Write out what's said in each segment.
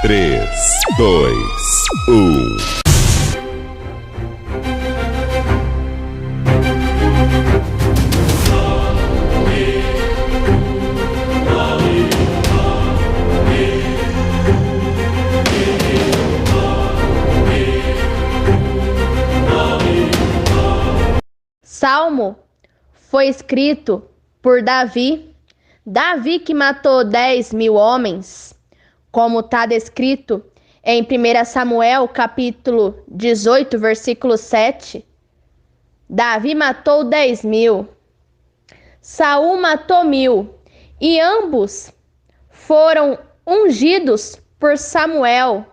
3, 2, 1. Salmo foi escrito por Davi. Davi que matou 10.000 homens, como está descrito em 1 Samuel, capítulo 18, versículo 7. Davi matou 10.000. Saul matou 1.000. E ambos foram ungidos por Samuel.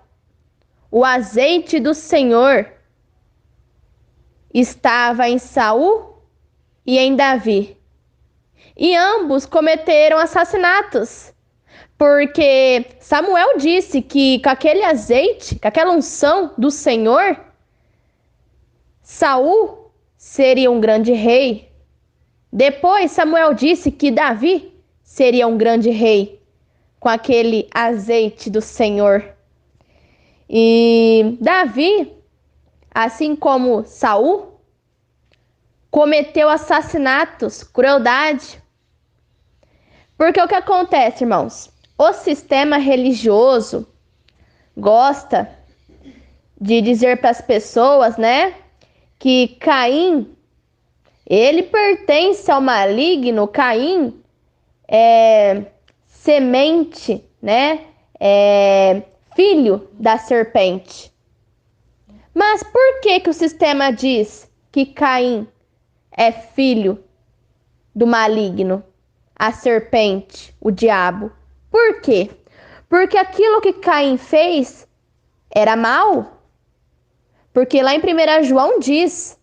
O azeite do Senhor estava em Saul e em Davi. E ambos cometeram assassinatos, porque Samuel disse que com aquele azeite, com aquela unção do Senhor, Saul seria um grande rei. Depois Samuel disse que Davi seria um grande rei com aquele azeite do Senhor. E Davi, assim como Saul, cometeu assassinatos, crueldade. Porque o que acontece, irmãos? O sistema religioso gosta de dizer para as pessoas, né, que Caim, ele pertence ao maligno. Caim é semente, né, é filho da serpente. Mas por que o sistema diz que Caim é filho do maligno, a serpente, o diabo? Por quê? Porque aquilo que Caim fez era mal. Porque lá em 1 João diz: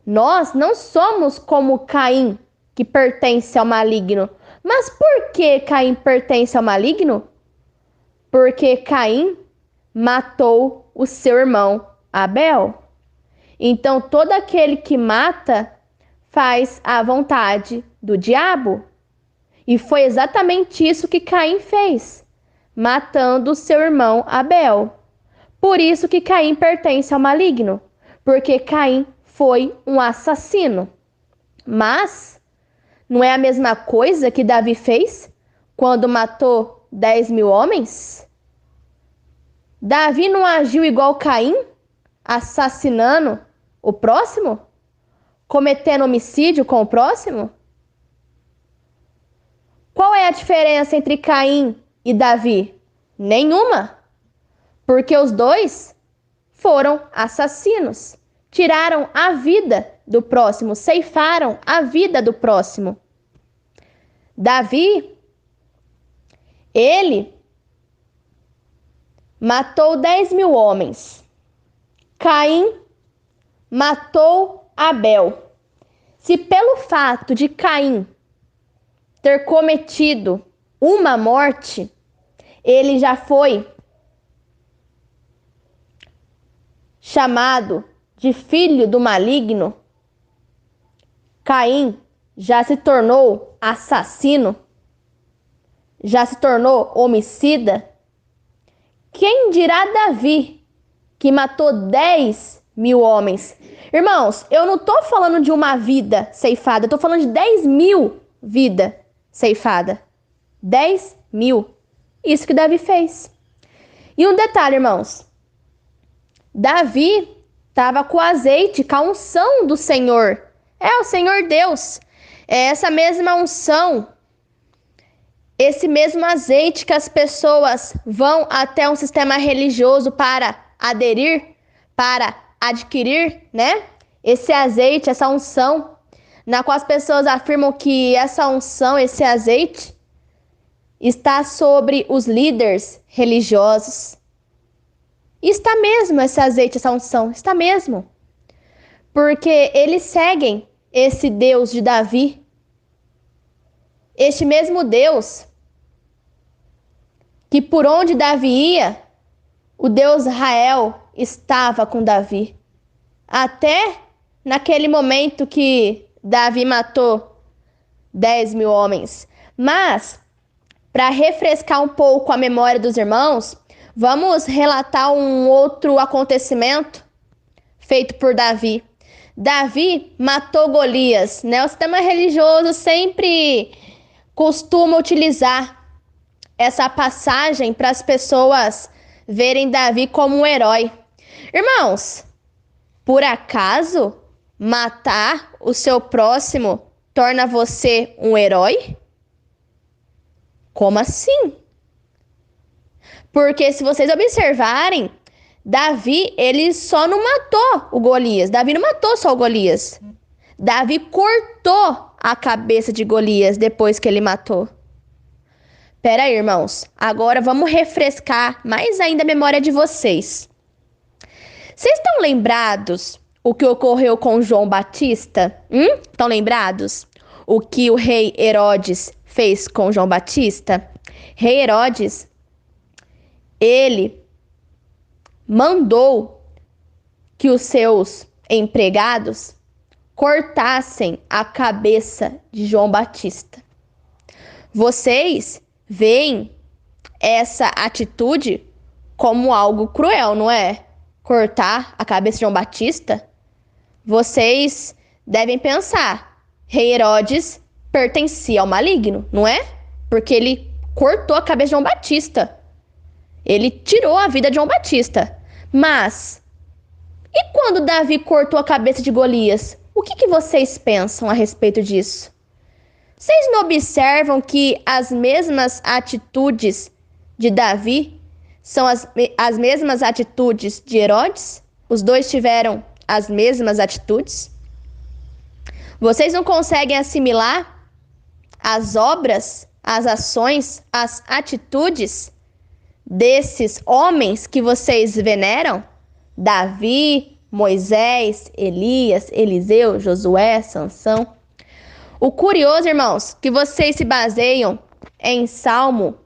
nós não somos como Caim, que pertence ao maligno. Mas por que Caim pertence ao maligno? Porque Caim matou o seu irmão Abel. Então todo aquele que mata faz a vontade do diabo. E foi exatamente isso que Caim fez, matando o seu irmão Abel. Por isso que Caim pertence ao maligno, porque Caim foi um assassino. Mas não é a mesma coisa que Davi fez quando matou 10.000 homens? Davi não agiu igual Caim, assassinando o próximo? Cometendo homicídio com o próximo? Qual é a diferença entre Caim e Davi? Nenhuma. Porque os dois foram assassinos. Tiraram a vida do próximo, ceifaram a vida do próximo. Davi, ele matou 10.000 homens. Caim matou Abel. Se pelo fato de Caim ter cometido uma morte, ele já foi chamado de filho do maligno, Caim já se tornou assassino, já se tornou homicida. Quem dirá Davi, que matou 10.000 homens? Irmãos, eu não estou falando de uma vida ceifada, eu estou falando de 10.000 vidas ceifada. 10.000. Isso que Davi fez. E um detalhe, irmãos. Davi estava com azeite, com a unção do Senhor. É o Senhor Deus. É essa mesma unção, esse mesmo azeite que as pessoas vão até um sistema religioso para aderir, para adquirir, né? Esse azeite, essa unção, na qual as pessoas afirmam que essa unção, esse azeite, está sobre os líderes religiosos. E está mesmo esse azeite, essa unção, está mesmo. Porque eles seguem esse Deus de Davi. Este mesmo Deus, que por onde Davi ia, o Deus Israel estava com Davi. Até naquele momento que Davi matou 10.000 homens. Mas, para refrescar um pouco a memória dos irmãos, Vamos relatar um outro acontecimento feito por Davi. Davi matou Golias, né? O sistema religioso sempre costuma utilizar essa passagem para as pessoas verem Davi como um herói. Irmãos, por acaso matar o seu próximo torna você um herói? Como assim? Porque se vocês observarem, Davi, ele só não matou o Golias. Davi não matou só o Golias. Davi cortou a cabeça de Golias depois que ele matou. Pera aí, irmãos. Agora vamos refrescar mais ainda a memória de vocês. Vocês estão lembrados o que ocorreu com João Batista? Estão lembrados? O que o rei Herodes fez com João Batista? Rei Herodes, ele mandou que os seus empregados cortassem a cabeça de João Batista. Vocês veem essa atitude como algo cruel, não é? Cortar a cabeça de João Batista? Vocês devem pensar, rei Herodes pertencia ao maligno, não é? Porque ele cortou a cabeça de João Batista. Ele tirou a vida de João Batista. Mas, e quando Davi cortou a cabeça de Golias? O que vocês pensam a respeito disso? Vocês não observam que as mesmas atitudes de Davi são as mesmas atitudes de Herodes? Os dois tiveram as mesmas atitudes? Vocês não conseguem assimilar as obras, as ações, as atitudes desses homens que vocês veneram? Davi, Moisés, Elias, Eliseu, Josué, Sansão. O curioso, irmãos, que vocês se baseiam em Salmo,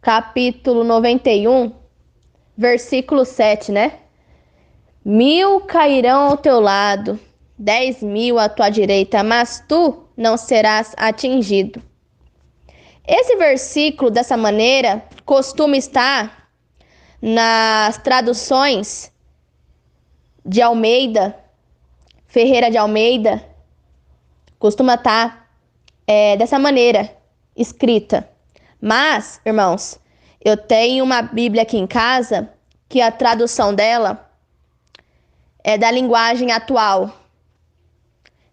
capítulo 91, versículo 7, né? 1000 cairão ao teu lado, 10.000 à tua direita, mas tu não serás atingido. Esse versículo, dessa maneira, costuma estar nas traduções de Almeida, Ferreira de Almeida, costuma estar dessa maneira, escrita. Mas, irmãos, eu tenho uma Bíblia aqui em casa que a tradução dela é da linguagem atual.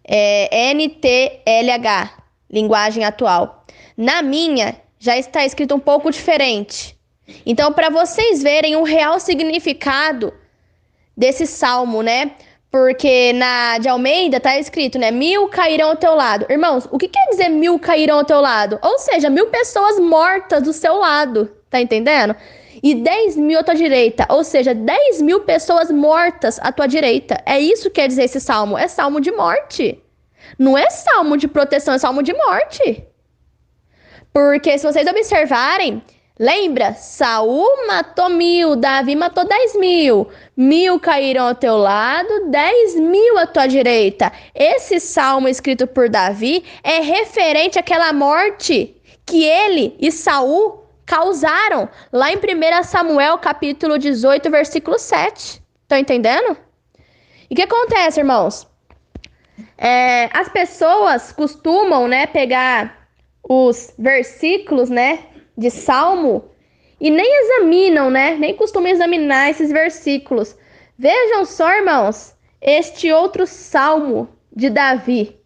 É NTLH, linguagem atual. Na minha, já está escrito um pouco diferente. Então, para vocês verem o real significado desse salmo, né? Porque na de Almeida está escrito, né? 1000 cairão ao teu lado. Irmãos, o que quer dizer 1000 cairão ao teu lado? Ou seja, 1000 pessoas mortas do seu lado. Tá entendendo? E 10.000 à tua direita. Ou seja, 10.000 pessoas mortas à tua direita. É isso que quer dizer esse salmo. É salmo de morte. Não é salmo de proteção, é salmo de morte. Porque se vocês observarem, lembra? Saul matou 1000, Davi matou 10.000. 1000 caíram ao teu lado, 10.000 à tua direita. Esse salmo escrito por Davi é referente àquela morte que ele e Saul causaram lá em 1 Samuel, capítulo 18, versículo 7. Estão entendendo? E o que acontece, irmãos? As pessoas costumam, né, pegar os versículos, né, de Salmo e nem examinam, né, nem costumam examinar esses versículos. Vejam só, irmãos, este outro Salmo de Davi.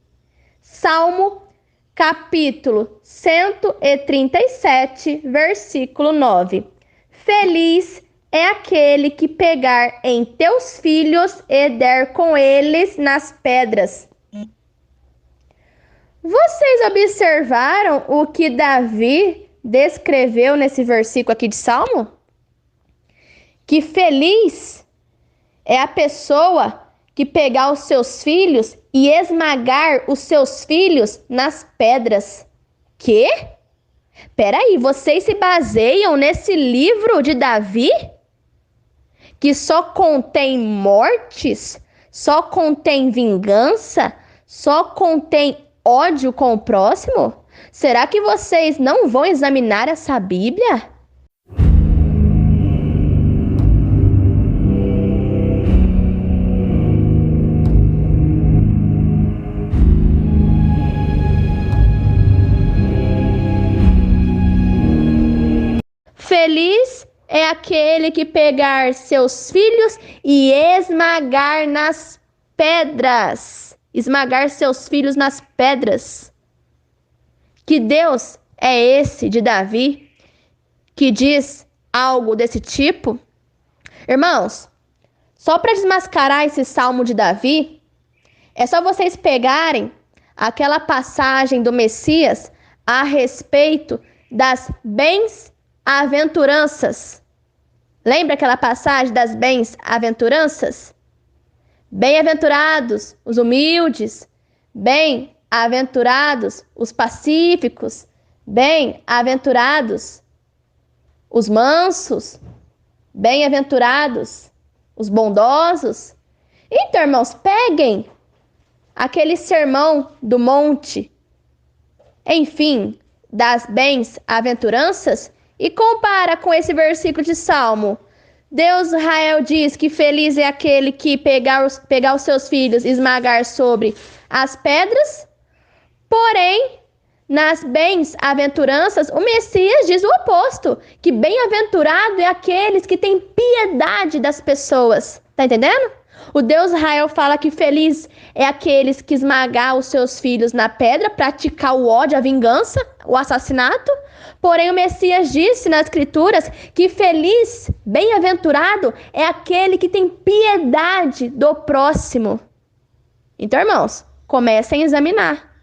Salmo, capítulo 137, versículo 9. Feliz é aquele que pegar em teus filhos e der com eles nas pedras. Vocês observaram o que Davi descreveu nesse versículo aqui de Salmo? Que feliz é a pessoa que pegar os seus filhos e esmagar os seus filhos nas pedras. Quê? Peraí, vocês se baseiam nesse livro de Davi? Que só contém mortes? Só contém vingança? Só contém ódio com o próximo? Será que vocês não vão examinar essa Bíblia? é aquele que pegar seus filhos e esmagar nas pedras. Esmagar seus filhos nas pedras. Que Deus é esse de Davi que diz algo desse tipo? Irmãos, só para desmascarar esse salmo de Davi, é só vocês pegarem aquela passagem do Messias a respeito das bem-aventuranças. Lembra aquela passagem das bem-aventuranças? Bem-aventurados os humildes, bem-aventurados os pacíficos, bem-aventurados os mansos, bem-aventurados os bondosos. Então, irmãos, peguem aquele sermão do monte, enfim, das bem-aventuranças, e compara com esse versículo de Salmo. Deus, Israel, diz que feliz é aquele que pegar os seus filhos e esmagar sobre as pedras. Porém, nas bem-aventuranças, o Messias diz o oposto, que bem-aventurado é aqueles que têm piedade das pessoas. Tá entendendo? O Deus Israel fala que feliz é aqueles que esmagar os seus filhos na pedra, praticar o ódio, a vingança, o assassinato. Porém, o Messias disse nas Escrituras que feliz, bem-aventurado é aquele que tem piedade do próximo. Então, irmãos, comecem a examinar.